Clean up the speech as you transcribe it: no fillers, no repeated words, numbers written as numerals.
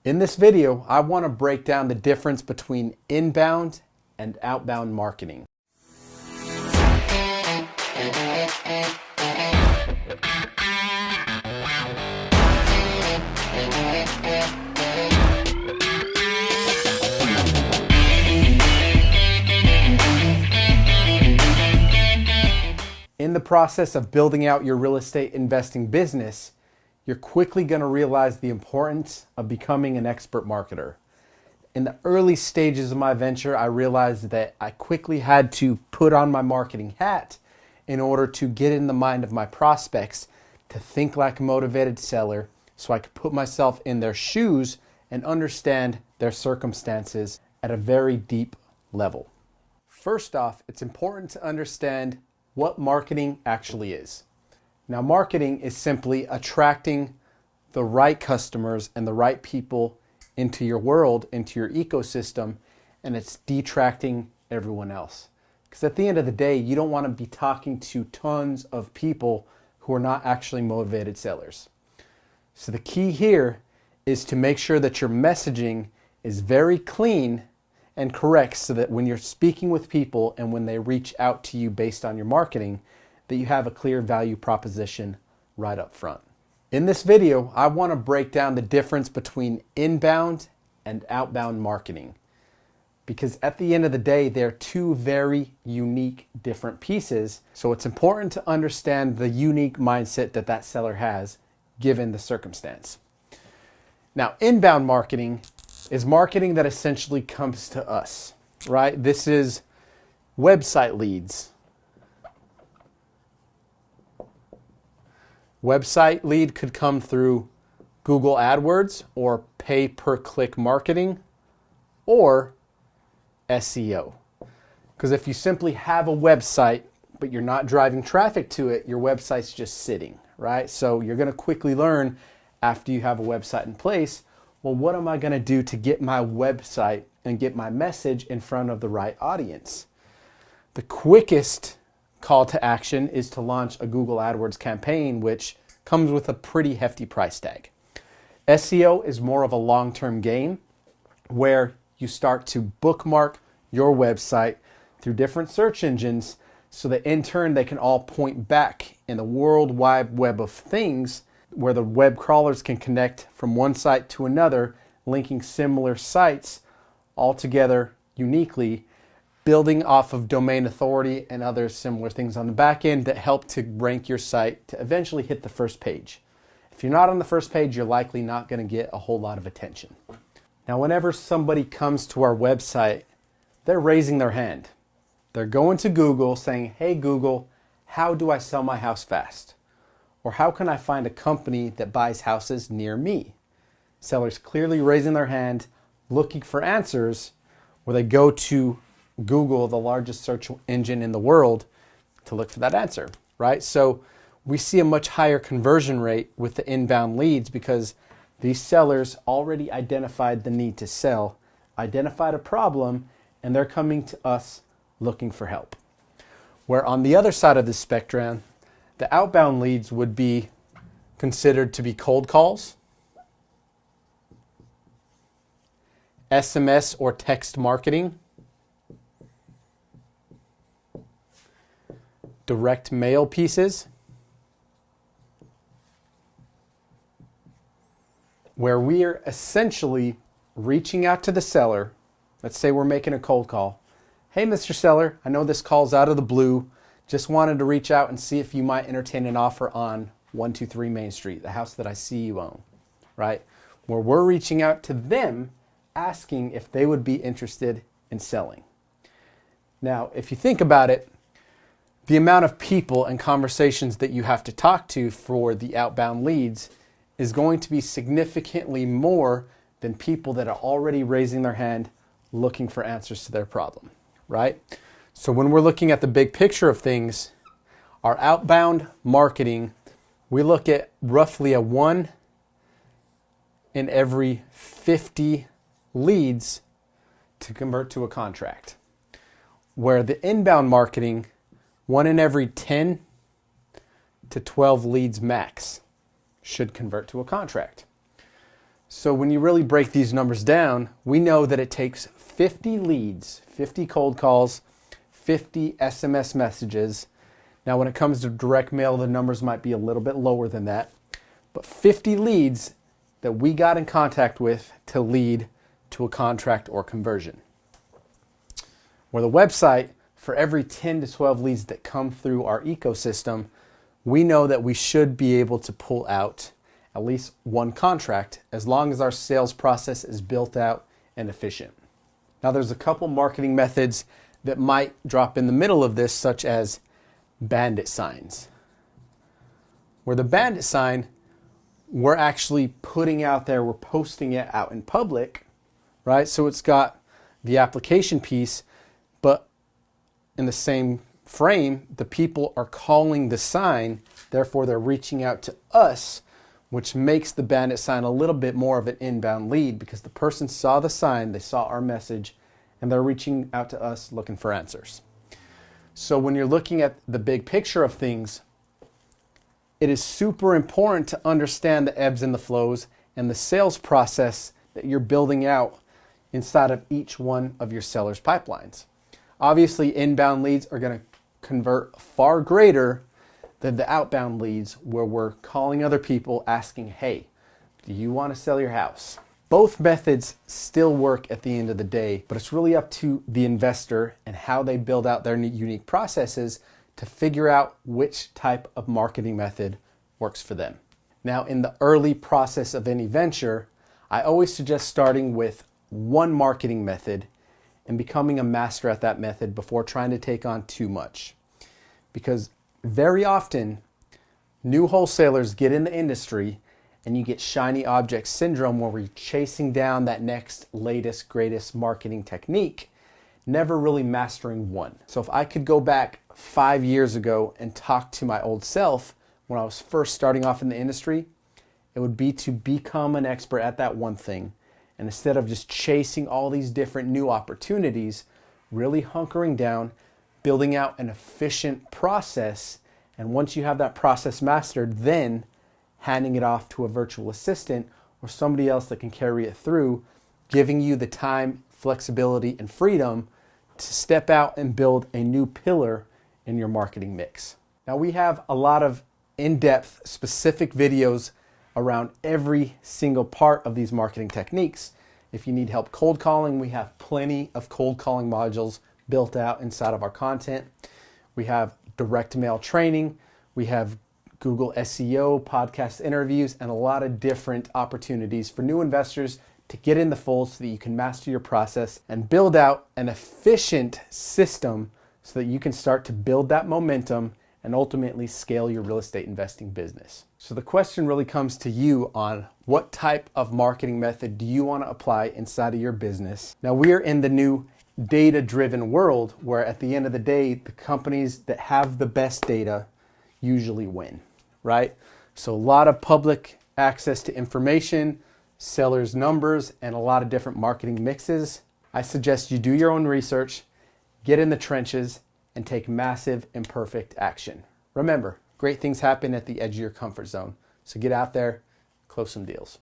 In this video, I want to break down the difference between inbound and outbound marketing. In the process of building out your real estate investing business, you're quickly going to realize the importance of becoming an expert marketer. In the early stages of my venture, I realized that I quickly had to put on my marketing hat in order to get in the mind of my prospects to think like a motivated seller so I could put myself in their shoes and understand their circumstances at a very deep level. First off, it's important to understand what marketing actually is. Now, marketing is simply attracting the right customers and the right people into your world, into your ecosystem, and it's detracting everyone else. Because at the end of the day, you don't want to be talking to tons of people who are not actually motivated sellers. So the key here is to make sure that your messaging is very clean and correct so that when you're speaking with people and when they reach out to you based on your marketing, that you have a clear value proposition right up front. In this video, I want to break down the difference between inbound and outbound marketing. Because at the end of the day, they're two very unique, different pieces. So it's important to understand the unique mindset that that seller has given the circumstance. Now, inbound marketing is marketing that essentially comes to us, right? This is website leads. Website lead could come through Google AdWords or pay-per-click marketing or SEO. Because if you simply have a website, but you're not driving traffic to it, your website's just sitting, right? So you're going to quickly learn after you have a website in place, well, what am I going to do to get my website and get my message in front of the right audience? The quickest call to action is to launch a Google AdWords campaign, which comes with a pretty hefty price tag. SEO is more of a long-term game where you start to bookmark your website through different search engines so that in turn they can all point back in the world wide web of things where the web crawlers can connect from one site to another, linking similar sites all together uniquely, building off of domain authority and other similar things on the back end that help to rank your site to eventually hit the first page. If you're not on the first page, you're likely not going to get a whole lot of attention. Now, whenever somebody comes to our website, they're raising their hand. They're going to Google saying, hey, Google, how do I sell my house fast? Or how can I find a company that buys houses near me? Sellers clearly raising their hand, looking for answers, where they go to Google, the largest search engine in the world, to look for that answer, right? So we see a much higher conversion rate with the inbound leads because these sellers already identified the need to sell, identified a problem, and they're coming to us looking for help. Where on the other side of the spectrum, the outbound leads would be considered to be cold calls, SMS or text marketing, direct mail pieces, where we are essentially reaching out to the seller. Let's say we're making a cold call. Hey, Mr. Seller, I know this call's out of the blue. Just wanted to reach out and see if you might entertain an offer on 123 Main Street, the house that I see you own, right? Where we're reaching out to them, asking if they would be interested in selling. Now, if you think about it, the amount of people and conversations that you have to talk to for the outbound leads is going to be significantly more than people that are already raising their hand looking for answers to their problem, right? So when we're looking at the big picture of things, our outbound marketing, we look at roughly a 1 in every 50 leads to convert to a contract. Where the inbound marketing, 1 in every 10 to 12 leads max should convert to a contract. So when you really break these numbers down, we know that it takes 50 leads, 50 cold calls, 50 SMS messages. Now when it comes to direct mail, the numbers might be a little bit lower than that, but 50 leads that we got in contact with to lead to a contract or conversion. Where the website, for every 10 to 12 leads that come through our ecosystem, we know that we should be able to pull out at least one contract as long as our sales process is built out and efficient. Now there's a couple marketing methods that might drop in the middle of this, such as bandit signs. Where the bandit sign, we're actually putting out there, we're posting it out in public, right? So it's got the application piece, but in the same frame, the people are calling the sign, therefore they're reaching out to us, which makes the bandit sign a little bit more of an inbound lead because the person saw the sign, they saw our message, and they're reaching out to us looking for answers. So when you're looking at the big picture of things, it is super important to understand the ebbs and the flows and the sales process that you're building out inside of each one of your sellers' pipelines. Obviously, inbound leads are going to convert far greater than the outbound leads where we're calling other people asking, hey, do you want to sell your house? Both methods still work at the end of the day, but it's really up to the investor and how they build out their unique processes to figure out which type of marketing method works for them. Now, in the early process of any venture, I always suggest starting with one marketing method and becoming a master at that method before trying to take on too much. Because very often, new wholesalers get in the industry and you get shiny object syndrome where we're chasing down that next latest, greatest marketing technique, never really mastering one. So if I could go back 5 years ago and talk to my old self when I was first starting off in the industry, it would be to become an expert at that one thing. And instead of just chasing all these different new opportunities, really hunkering down, building out an efficient process. And once you have that process mastered, then handing it off to a virtual assistant or somebody else that can carry it through, giving you the time, flexibility, and freedom to step out and build a new pillar in your marketing mix. Now we have a lot of in-depth specific videos around every single part of these marketing techniques. If you need help cold calling, we have plenty of cold calling modules built out inside of our content. We have direct mail training. We have Google SEO, podcast interviews, and a lot of different opportunities for new investors to get in the fold so that you can master your process and build out an efficient system so that you can start to build that momentum and ultimately scale your real estate investing business. So the question really comes to you on what type of marketing method do you want to apply inside of your business? Now we are in the new data-driven world where at the end of the day, the companies that have the best data usually win, right? So a lot of public access to information, sellers' numbers, and a lot of different marketing mixes. I suggest you do your own research, get in the trenches, and take massive imperfect action. Remember, great things happen at the edge of your comfort zone. So get out there, close some deals.